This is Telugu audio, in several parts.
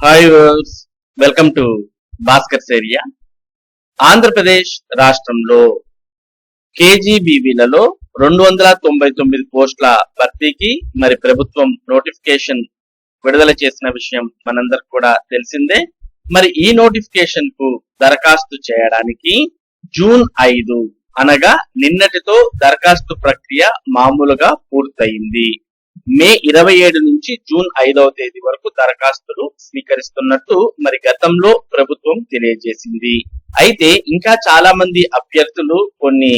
Hi viewers, welcome to Bhaskar's area. Andhra Pradesh రాష్ట్రంలో కేజీబీవీలలో 299 పోస్టుల భర్తీకి మరి ప్రభుత్వం నోటిఫికేషన్ విడుదల చేసిన విషయం మనందరికి కూడా తెలిసిందే. మరి ఈ నోటిఫికేషన్ కు దరఖాస్తు చేయడానికి జూన్ 5 అనగా నిన్నటితో దరఖాస్తు ప్రక్రియ మామూలుగా పూర్తయింది. మే 27 నుంచి జూన్ 5వ తేదీ వరకు దరఖాస్తులు స్వీకరిస్తున్నట్టు మరి గతంలో ప్రభుత్వం తెలియజేసింది. అయితే ఇంకా చాలా మంది అభ్యర్థులు కొన్ని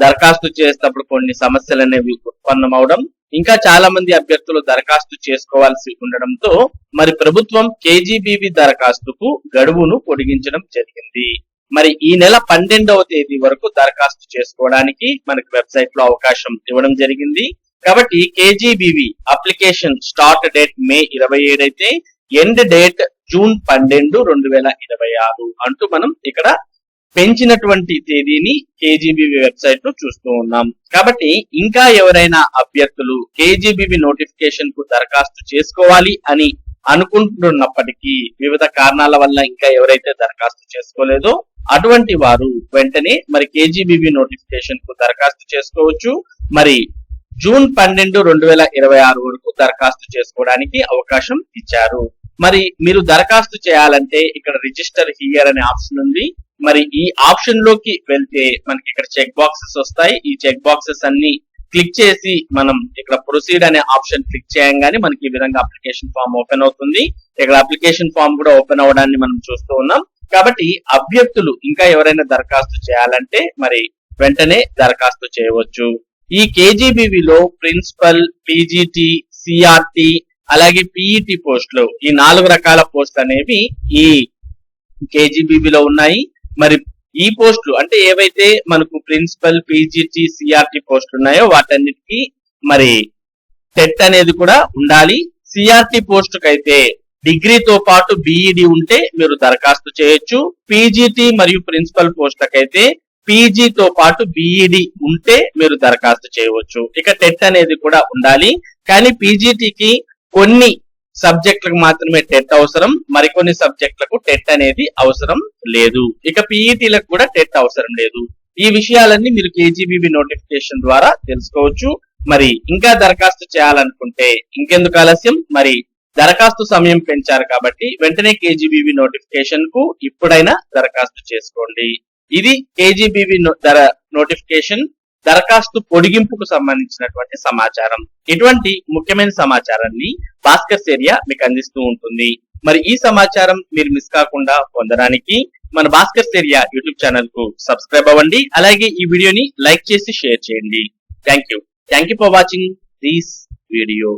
దరఖాస్తు చేసేటప్పుడు కొన్ని సమస్యలు అనేవి ఉత్పన్నమవడం, ఇంకా చాలా మంది అభ్యర్థులు దరఖాస్తు చేసుకోవాల్సి ఉండడంతో మరి ప్రభుత్వం కేజీబీవీ దరఖాస్తుకు గడువును పొడిగించడం జరిగింది. మరి ఈ నెల 12వ తేదీ వరకు దరఖాస్తు చేసుకోవడానికి మనకి వెబ్సైట్ లో అవకాశం ఇవ్వడం జరిగింది. కాబట్టి కేజీబీవీ అప్లికేషన్ స్టార్ట్ డేట్ మే 27 అయితే ఎండ్ డేట్ జూన్ 12, 2026 అంటూ మనం ఇక్కడ పెంచినటువంటి తేదీని కేజీబీవీ వెబ్సైట్ లో చూస్తూ ఉన్నాం. కాబట్టి ఇంకా ఎవరైనా అభ్యర్థులు కేజీబీవీ నోటిఫికేషన్ కు దరఖాస్తు చేసుకోవాలి అని అనుకుంటున్నప్పటికీ వివిధ కారణాల వల్ల ఇంకా ఎవరైతే దరఖాస్తు చేసుకోలేదో అటువంటి వారు వెంటనే మరి కేజీబీవీ నోటిఫికేషన్ కు దరఖాస్తు చేసుకోవచ్చు. మరి జూన్ 12, 2026 వరకు దరఖాస్తు చేసుకోవడానికి అవకాశం ఇచ్చారు. మరి మీరు దరఖాస్తు చేయాలంటే ఇక్కడ రిజిస్టర్ హియర్ అనే ఆప్షన్ ఉంది. మరి ఈ ఆప్షన్ లోకి వెళ్తే మనకి ఇక్కడ చెక్ బాక్సెస్ వస్తాయి. ఈ చెక్ బాక్సెస్ అన్ని క్లిక్ చేసి మనం ఇక్కడ ప్రొసీడ్ అనే ఆప్షన్ క్లిక్ చేయగానే మనకి ఈ విధంగా అప్లికేషన్ ఫామ్ ఓపెన్ అవుతుంది. ఇక్కడ అప్లికేషన్ ఫామ్ కూడా ఓపెన్ అవడాన్ని మనం చూస్తూ ఉన్నాం. కాబట్టి అభ్యర్థులు ఇంకా ఎవరైనా దరఖాస్తు చేయాలంటే మరి వెంటనే దరఖాస్తు చేయవచ్చు. ఈ కేజీబీవీలో ప్రిన్సిపల్, పీజీటీ, సిఆర్టీ అలాగే పీఈటీ పోస్టులు, ఈ 4 రకాల పోస్టులు అనేవి ఈ కేజీబీవీలో ఉన్నాయి. మరి ఈ పోస్టులు అంటే ఏవైతే మనకు ప్రిన్సిపల్, పీజీటీ, సిఆర్టీ పోస్టులు ఉన్నాయో వాటన్నిటికీ మరి టెట్ అనేది కూడా ఉండాలి. సిఆర్టీ పోస్టుకు అయితే డిగ్రీతో పాటు బీఈడి ఉంటే మీరు దరఖాస్తు చేయొచ్చు. పీజీటీ మరియు ప్రిన్సిపల్ పోస్టులకైతే పీజీతో పాటు బీఈడి ఉంటే మీరు దరఖాస్తు చేయవచ్చు. ఇక టెట్ అనేది కూడా ఉండాలి. కానీ పీజీటీకి కొన్ని సబ్జెక్టులకు మాత్రమే టెట్ అవసరం, మరికొన్ని సబ్జెక్టులకు టెట్ అనేది అవసరం లేదు. ఇక పీఈటీలకు కూడా టెట్ అవసరం లేదు. ఈ విషయాలన్నీ మీరు కేజీబీవీ నోటిఫికేషన్ ద్వారా తెలుసుకోవచ్చు. మరి ఇంకా దరఖాస్తు చేయాలనుకుంటే ఇంకెందుకు ఆలస్యం, మరి దరఖాస్తు సమయం పెంచారు కాబట్టి వెంటనే కేజీబీవీ నోటిఫికేషన్ కు ఇప్పుడైనా దరఖాస్తు చేసుకోండి. ఇది కేజీబీవీ నోటిఫికేషన్ దరఖాస్తు పొడిగింపుకు సంబంధించినటువంటి సమాచారం. ఇటువంటి ముఖ్యమైన సమాచారాన్ని భాస్కర్స్ ఏరియా మీకు అందిస్తూ ఉంటుంది. మరి ఈ సమాచారం మీరు మిస్ కాకుండా పొందడానికి మన భాస్కర్స్ ఏరియా యూట్యూబ్ ఛానల్ కు సబ్స్క్రైబ్ అవ్వండి. అలాగే ఈ వీడియోని లైక్ చేసి షేర్ చేయండి. Thank you for watching this video.